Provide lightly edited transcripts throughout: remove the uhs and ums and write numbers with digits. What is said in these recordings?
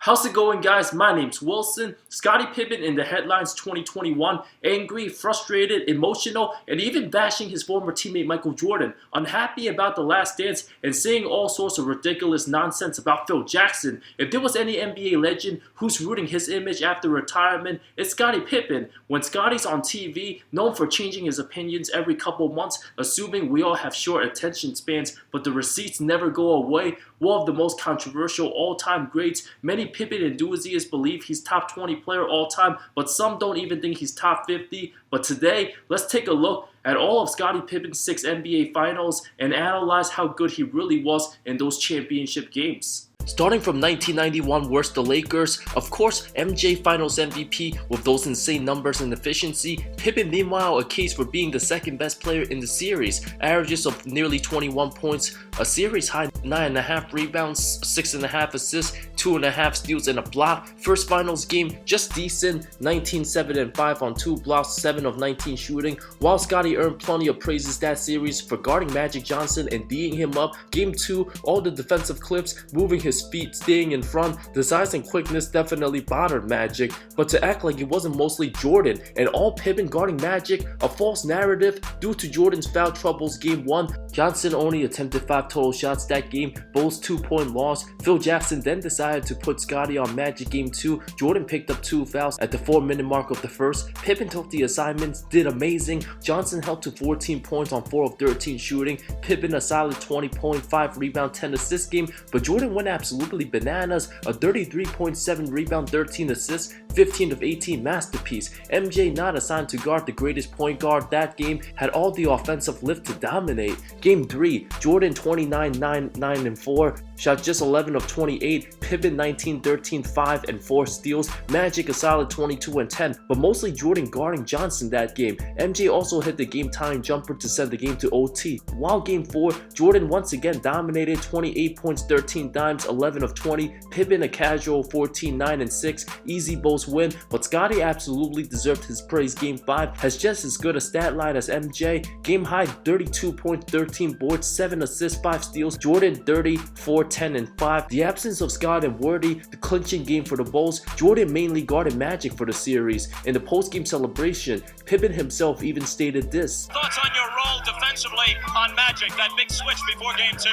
How's it going, guys? My name's Wilson. Scottie Pippen in the headlines 2021, angry, frustrated, emotional, and even bashing his former teammate Michael Jordan, unhappy about the last dance, and saying all sorts of ridiculous nonsense about Phil Jackson. If there was any NBA legend who's rooting his image after retirement, it's Scottie Pippen. When Scottie's on TV, known for changing his opinions every couple months, assuming we all have short attention spans, but the receipts never go away, one of the most controversial all-time greats. Many Pippen enthusiasts believe he's top 20 player all time, but some don't even think he's top 50. But today, let's take a look at all of Scottie Pippen's 6 NBA finals and analyze how good he really was in those championship games. Starting from 1991 versus the Lakers, of course MJ Finals MVP with those insane numbers and efficiency. Pippen meanwhile a case for being the second best player in the series, averages of nearly 21 points, a series high 9.5 rebounds, 6.5 assists, 2.5 steals and a block. First finals game just decent, 19-7-5 on 2 blocks, 7 of 19 shooting. While Scottie earned plenty of praises that series for guarding Magic Johnson and D'ing him up, game 2 all the defensive clips, moving his feet, staying in front, the size and quickness definitely bothered Magic, but to act like it wasn't mostly Jordan and all Pippen guarding Magic, a false narrative due to Jordan's foul troubles game 1. Johnson only attempted 5 total shots that game, Bulls 2-point loss. Phil Jackson then decided to put Scottie on Magic game 2. Jordan picked up 2 fouls at the 4-minute mark of the first. Pippen took the assignments, did amazing. Johnson held to 14 points on 4 of 13 shooting. Pippen a solid 20.5 rebound, 10 assist game, but Jordan went absolutely bananas, a 33.7 rebound, 13 assists, 15 of 18 masterpiece. MJ, not assigned to guard the greatest point guard that game, had all the offensive lift to dominate. Game 3, Jordan 29, 9, 9 and 4, shot just 11 of 28. Pippen 19, 13, 5 and 4 steals. Magic a solid 22 and 10, but mostly Jordan guarding Johnson that game. MJ also hit the game tying jumper to send the game to OT. While game 4, Jordan once again dominated, 28 points, 13 dimes, 11 of 20. Pippen a casual 14, 9 and 6, easy Bulls win, but Scottie absolutely deserved his praise. Game 5 has just as good a stat line as MJ, game high 32 points, 13 boards, 7 assists, 5 steals. Jordan 30, 4, 10 and 5. The absence of Scott and Worthy, the clinching game for the Bulls, Jordan mainly guarded Magic for the series. In the post-game celebration, Pippen himself even stated this. Thoughts on your role defensively on Magic, that big switch before game 2?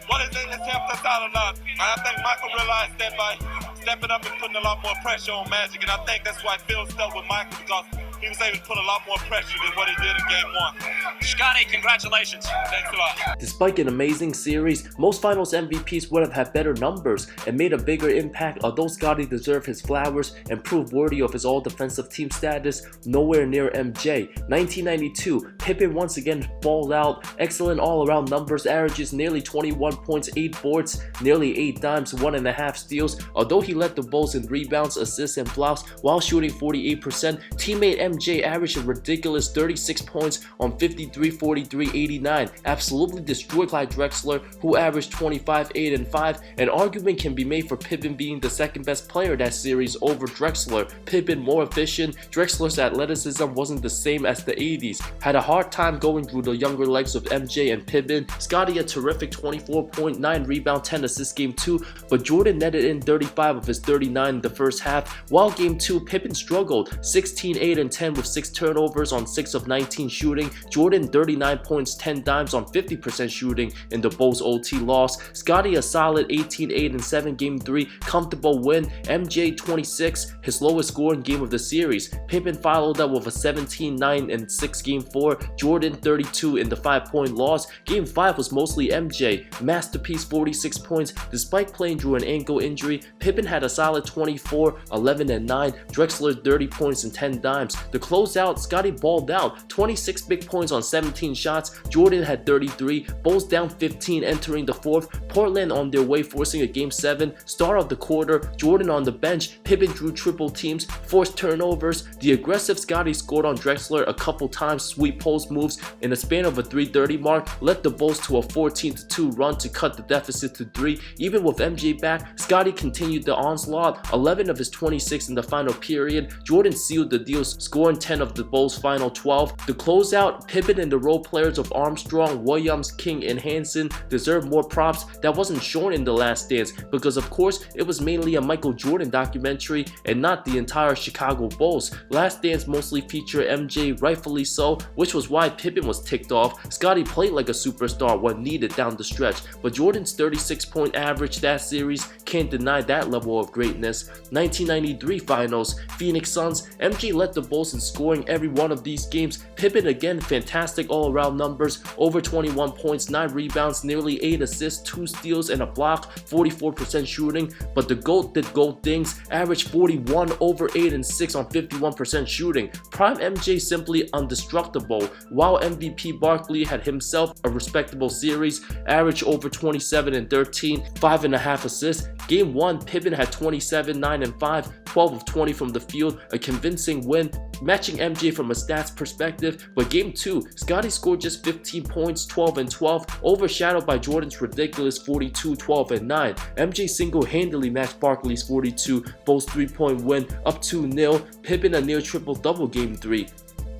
Well, it has helped us out a lot. I think Michael realized that by stepping up and putting a lot more pressure on Magic, and I think that's why Phil stuck with Michael, because he was able to put a lot more pressure than what he did in game 1. Scottie, congratulations. Thanks a lot. Despite an amazing series, most finals MVPs would have had better numbers and made a bigger impact, although Scottie deserved his flowers and proved worthy of his all-defensive team status, nowhere near MJ. 1992, Pippen once again balled out, excellent all-around numbers, averages nearly 21 points, 8 boards, nearly 8 dimes, 1.5 steals. Although he led the Bulls in rebounds, assists, and blocks while shooting 48%, teammate MJ averaged a ridiculous 36 points on 53, 43, 89. Absolutely destroyed Clyde Drexler, who averaged 25, 8 and 5. An argument can be made for Pippen being the second best player that series over Drexler. Pippen more efficient, Drexler's athleticism wasn't the same as the 80s. Had a hard time going through the younger legs of MJ and Pippen. Scottie a terrific 24.9 rebound, 10 assists game 2, but Jordan netted in 35 of his 39 in the first half. While game 2, Pippen struggled, 16, 8 and 10 with 6 turnovers on 6 of 19 shooting. Jordan 39 points, 10 dimes on 50% shooting in the Bulls OT loss. Scottie a solid 18, 8 and 7 game 3, comfortable win. MJ 26, his lowest scoring game of the series. Pippen followed up with a 17, 9 and 6 game 4. Jordan 32 in the 5-point loss. Game 5 was mostly MJ. Masterpiece 46 points. Despite playing through an ankle injury, Pippen had a solid 24, 11 and 9. Drexler 30 points and 10 dimes. The closeout, Scottie balled out, 26 big points on 17 shots. Jordan had 33. Bulls down 15 entering the 4th. Portland on their way forcing a game 7. Start of the quarter, Jordan on the bench. Pippen drew triple teams, forced turnovers. The aggressive Scottie scored on Drexler a couple times, sweet post moves in a span of a 3:30 mark, led the Bulls to a 14-2 run to cut the deficit to 3. Even with MJ back, Scottie continued the onslaught, 11 of his 26 in the final period. Jordan sealed the deal, scoring scoring 10 of the Bulls' final 12. The closeout, Pippen and the role players of Armstrong, Williams, King, and Hansen deserve more props that wasn't shown in The Last Dance because of course it was mainly a Michael Jordan documentary and not the entire Chicago Bulls. Last Dance mostly featured MJ, rightfully so, which was why Pippen was ticked off. Scottie played like a superstar when needed down the stretch, but Jordan's 36-point average that series can't deny that level of greatness. 1993 Finals, Phoenix Suns, MJ led the Bulls in scoring every one of these games. Pippen again, fantastic all-around numbers, over 21 points, 9 rebounds, nearly 8 assists, 2 steals, and a block, 44% shooting, but the GOAT did GOAT things, averaged 41, over 8 and 6 on 51% shooting. Prime MJ simply indestructible, while MVP Barkley had himself a respectable series, averaged over 27 and 13, 5.5 assists. Game 1, Pippen had 27, 9 and 5, 12 of 20 from the field, a convincing win, matching MJ from a stats perspective. But Game 2, Scottie scored just 15 points, 12 and 12, overshadowed by Jordan's ridiculous 42, 12 and 9. MJ single-handedly matched Barkley's 42, Bulls 3-point win, up 2-0. Pippen a near triple-double Game 3.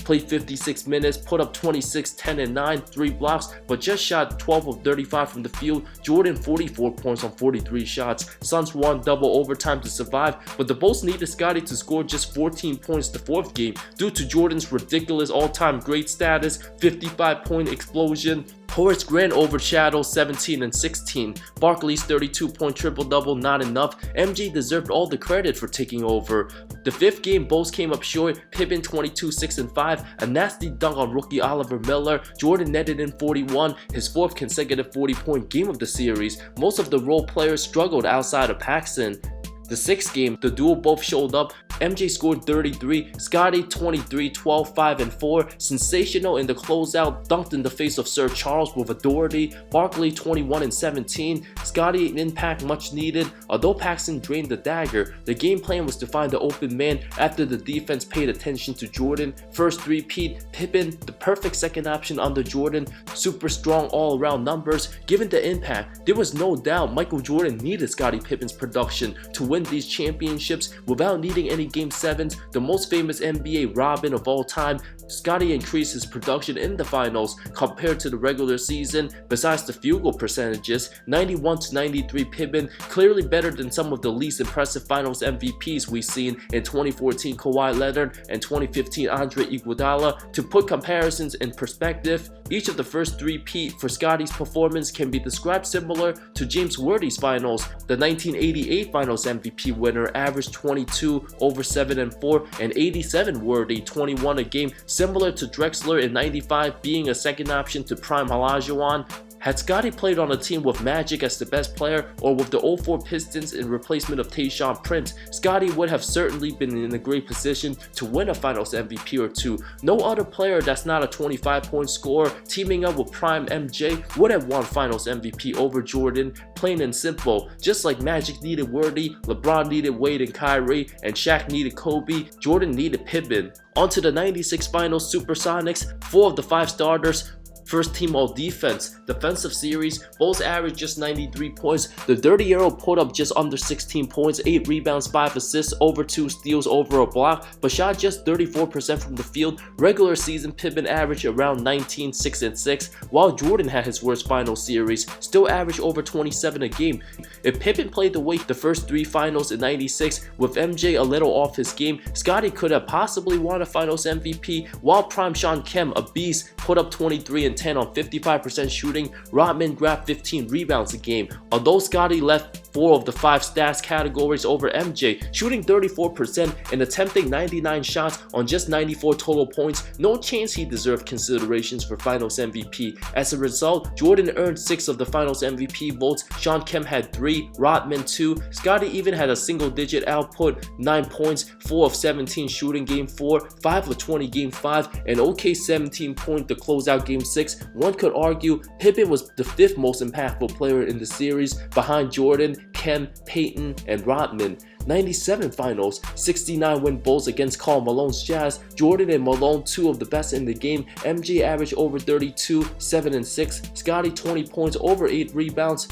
Played 56 minutes, put up 26, 10 and 9, 3 blocks, but just shot 12 of 35 from the field. Jordan 44 points on 43 shots. Suns won double overtime to survive, but the Bulls needed Scottie to score just 14 points the 4th game due to Jordan's ridiculous all-time great status, 55-point explosion. Horace Grant overshadowed 17 and 16. Barkley's 32-point triple-double not enough. MJ deserved all the credit for taking over. The 5th game, Bulls came up short. Pippen 22, 6 and 5. A nasty dunk on rookie Oliver Miller. Jordan netted in 41, his 4th consecutive 40-point game of the series. Most of the role players struggled outside of Paxson. The 6th game, the duo both showed up. MJ scored 33, Scottie 23, 12, 5 and 4. Sensational in the closeout, dunked in the face of Sir Charles with authority. Barkley 21 and 17. Scottie impact much needed. Although Paxson drained the dagger, the game plan was to find the open man after the defense paid attention to Jordan. First three-peat, Pippen, the perfect second option under Jordan. Super strong all-around numbers. Given the impact, there was no doubt Michael Jordan needed Scottie Pippen's production to win these championships without needing any Game 7s. The most famous NBA Robin of all time, Scottie increased his production in the finals compared to the regular season. Besides the field goal percentages, 91 to 93 Pippen, clearly better than some of the least impressive finals MVPs we've seen in 2014 Kawhi Leonard and 2015 Andre Iguodala. To put comparisons in perspective, each of the first three-peat for Scottie's performance can be described similar to James Worthy's finals. The 1988 Finals MVP winner averaged 22, over 7 and 4, and 87 Worthy, 21 a game, similar to Drexler in 95 being a second option to Prime Olajuwon. Had Scottie played on a team with Magic as the best player or with the 04 Pistons in replacement of Tayshaun Prince, Scottie would have certainly been in a great position to win a Finals MVP or two. No other player that's not a 25-point scorer teaming up with Prime MJ would have won Finals MVP over Jordan, plain and simple. Just like Magic needed Worthy, LeBron needed Wade and Kyrie, and Shaq needed Kobe, Jordan needed Pippen. On to the 96 Finals Supersonics, 4 of the 5 starters first team all defense. Defensive series, Bulls averaged just 93 points. The 30-year-old put up just under 16 points, 8 rebounds, 5 assists, over 2 steals, over a block, but shot just 34% from the field. Regular season, Pippen averaged around 19, 6 and 6, while Jordan had his worst final series, still averaged over 27 a game. If Pippen played the way the first 3 finals in 96, with MJ a little off his game, Scottie could have possibly won a Finals MVP, while Prime Shawn Kemp, a beast, put up 23 and 10 on 55% shooting. Rodman grabbed 15 rebounds a game. Although Scottie left 4 of the 5 stats categories over MJ, shooting 34% and attempting 99 shots on just 94 total points, no chance he deserved considerations for Finals MVP. As a result, Jordan earned 6 of the Finals MVP votes, Shawn Kemp had 3, Rodman 2, Scottie even had a single-digit output, 9 points, 4 of 17 shooting Game 4, 5 of 20 Game 5, and OK 17 point to close out Game 6. One could argue Pippen was the 5th most impactful player in the series, behind Jordan, Kemp, Payton, and Rodman. 97 Finals, 69 win Bulls against Karl Malone's Jazz. Jordan and Malone, 2 of the best in the game. MJ averaged over 32, 7 and 6. Scottie 20 points, over 8 rebounds.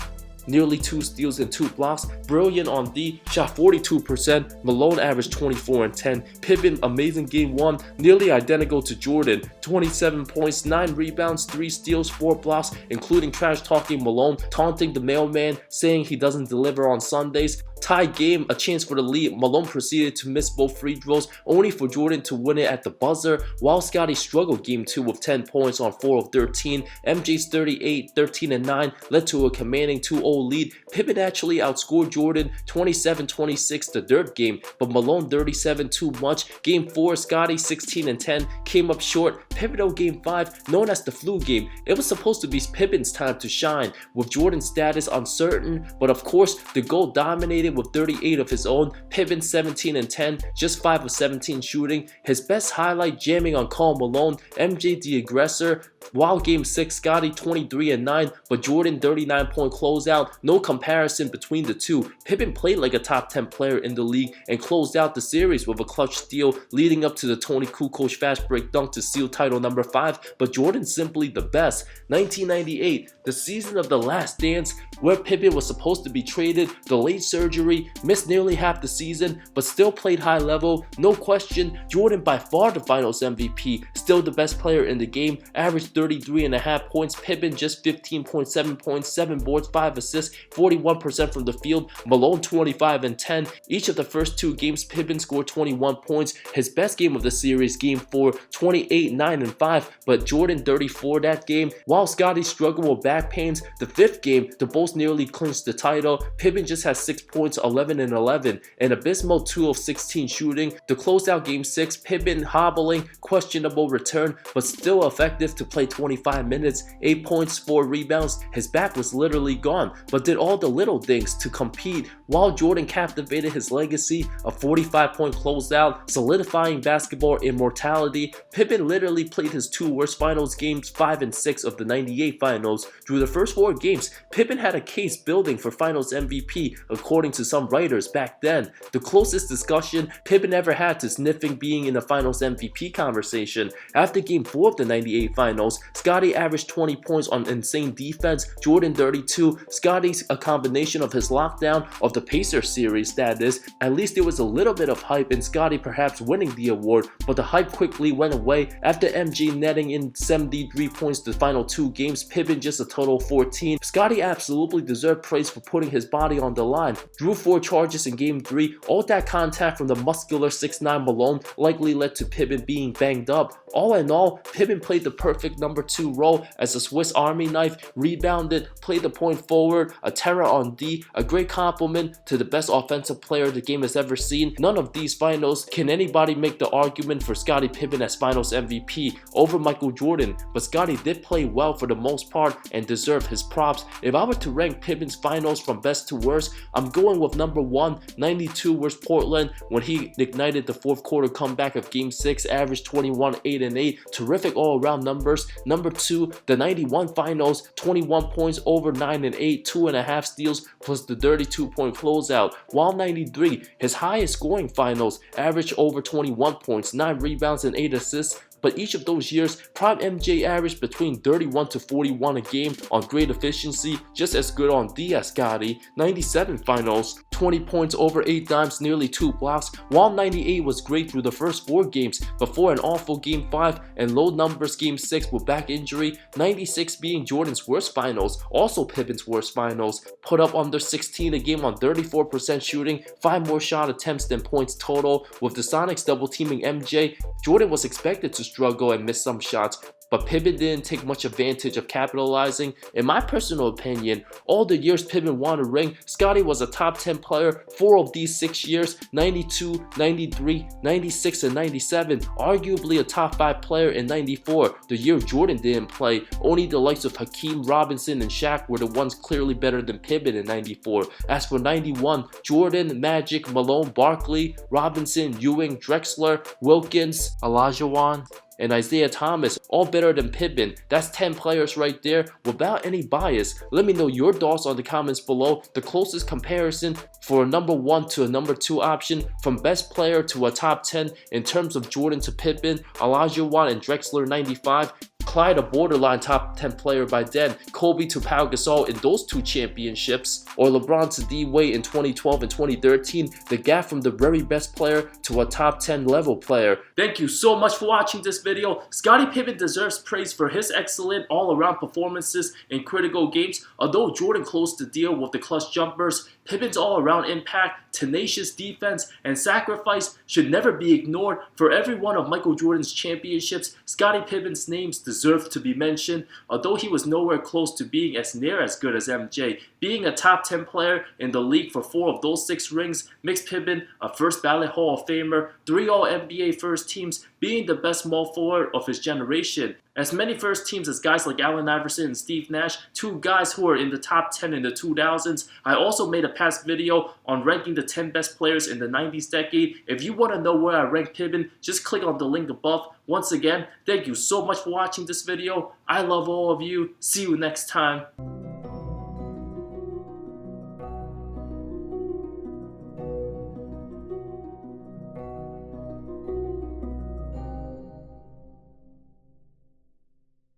nearly 2 steals and 2 blocks. Brilliant on D, shot 42%. Malone averaged 24 and 10. Pippen, amazing game 1, nearly identical to Jordan. 27 points, 9 rebounds, 3 steals, 4 blocks, including trash talking Malone, taunting the mailman, saying he doesn't deliver on Sundays. Tie game, a chance for the lead. Malone proceeded to miss both free throws, only for Jordan to win it at the buzzer, while Scottie struggled game 2 with 10 points on 4 of 13. MJ's 38, 13 and 9 led to a commanding 2-0 lead. Pippen actually outscored Jordan 27-26 the third game, but Malone 37 too much. Game 4, Scottie 16 and 10 came up short. Pivotal game 5, known as the flu game, it was supposed to be Pippen's time to shine, with Jordan's status uncertain, but of course the goal dominated with 38 of his own. Pippen 17 and 10, just 5 of 17 shooting. His best highlight jamming on Karl Malone, MJ the aggressor. While game 6, Scottie 23 and 9, but Jordan 39-point closeout. No comparison between the two. Pippen played like a top 10 player in the league and closed out the series with a clutch steal leading up to the Tony Kukoc fast break dunk to seal title number 5, but Jordan simply the best. 1998, the season of the last dance, where Pippen was supposed to be traded, delayed surgery, missed nearly half the season, but still played high level. No question, Jordan by far the finals MVP, still the best player in the game, averaged 33.5 points. Pippen just 15.7 points, 7 boards, 5 assists, 41% from the field. Malone 25 and 10. Each of the first 2 games, Pippen scored 21 points. His best game of the series, game 4, 28, 9 and 5, but Jordan 34 that game. While Scottie struggled with back pains, the 5th game, the Bulls nearly clinched the title. Pippen just had 6 points, 11 and 11, and abysmal 2 of 16 shooting. To close out game 6, Pippen hobbling, questionable return, but still effective to play 25 minutes, 8 points, 4 rebounds. His back was literally gone, but did all the little things to compete, while Jordan captivated his legacy, a 45-point closeout, solidifying basketball immortality. Pippen literally played his 2 worst finals games, 5 and 6 of the 98 finals. Through the first 4 games, Pippen had a case building for finals MVP, according to some writers back then. The closest discussion Pippen ever had to sniffing being in a finals MVP conversation. After game 4 of the 98 finals, Scottie averaged 20 points on insane defense, Jordan 32. Scottie's a combination of his lockdown of the Pacers series, that is. At least there was a little bit of hype in Scottie perhaps winning the award, but the hype quickly went away after MJ netting in 73 points the final 2 games, Pippen just a total of 14. Scottie absolutely deserved praise for putting his body on the line. Drew 4 charges in game 3. All that contact from the muscular 6'9 Malone likely led to Pippen being banged up. All in all, Pippen played the perfect number 2 role as a Swiss Army knife, rebounded, played the point forward, a terror on D, a great compliment to the best offensive player the game has ever seen. None of these finals can anybody make the argument for Scottie Pippen as finals MVP over Michael Jordan, but Scottie did play well for the most part and deserved his props. If I were to rank Pippen's finals from best to worst, I'm going with number 1, 92 versus Portland when he ignited the 4th quarter comeback of game 6, averaged 21, 8 and 8, terrific all-around numbers. Number 2, the 91 finals, 21 points, over 9 and 8, 2.5 steals, plus the 32-point closeout. While 93, his highest scoring finals, averaged over 21 points, 9 rebounds and 8 assists. But each of those years, prime MJ averaged between 31 to 41 a game on great efficiency, just as good on D as Scottie. 97 finals, 20 points, over 8 dimes, nearly 2 blocks, while 98 was great through the first 4 games before an awful game 5 and low numbers game 6 with back injury. 96 being Jordan's worst finals, also Pippen's worst finals, put up under 16 a game on 34% shooting, 5 more shot attempts than points total. With the Sonics double teaming MJ, Jordan was expected to struggle and miss some shots, but Pippen didn't take much advantage of capitalizing. In my personal opinion, all the years Pippen won a ring, Scottie was a top 10 player 4 of these 6 years, 92, 93, 96, and 97, arguably a top 5 player in 94, the year Jordan didn't play. Only the likes of Hakeem, Robinson, and Shaq were the ones clearly better than Pippen in 94. As for 91, Jordan, Magic, Malone, Barkley, Robinson, Ewing, Drexler, Wilkins, Olajuwon, and Isaiah Thomas, all better than Pippen. That's 10 players right there without any bias. Let me know your thoughts on the comments below. The closest comparison for a number 1 to a number 2 option, from best player to a top 10 in terms of Jordan to Pippen, Olajuwon and Drexler 95. Clyde a borderline top 10 player by then, Kobe to Pau Gasol in those 2 championships, or LeBron to D-Wade in 2012 and 2013, the gap from the very best player to a top 10 level player. Thank you so much for watching this video. Scottie Pippen deserves praise for his excellent all-around performances in critical games. Although Jordan closed the deal with the clutch jumpers, Pippen's all-around impact, tenacious defense, and sacrifice should never be ignored. For every one of Michael Jordan's championships, Scottie Pippen's names deserve to be mentioned. Although he was nowhere close to being as near as good as MJ, being a top 10 player in the league for 4 of those 6 rings makes Pippen a first ballot Hall of Famer, 3 All-NBA first teams, being the best small forward of his generation. As many first teams as guys like Allen Iverson and Steve Nash, 2 guys who are in the top 10 in the 2000s. I also made a past video on ranking the 10 best players in the 90s decade. If you want to know where I rank Pippen, just click on the link above. Once again, thank you so much for watching this video. I love all of you. See you next time.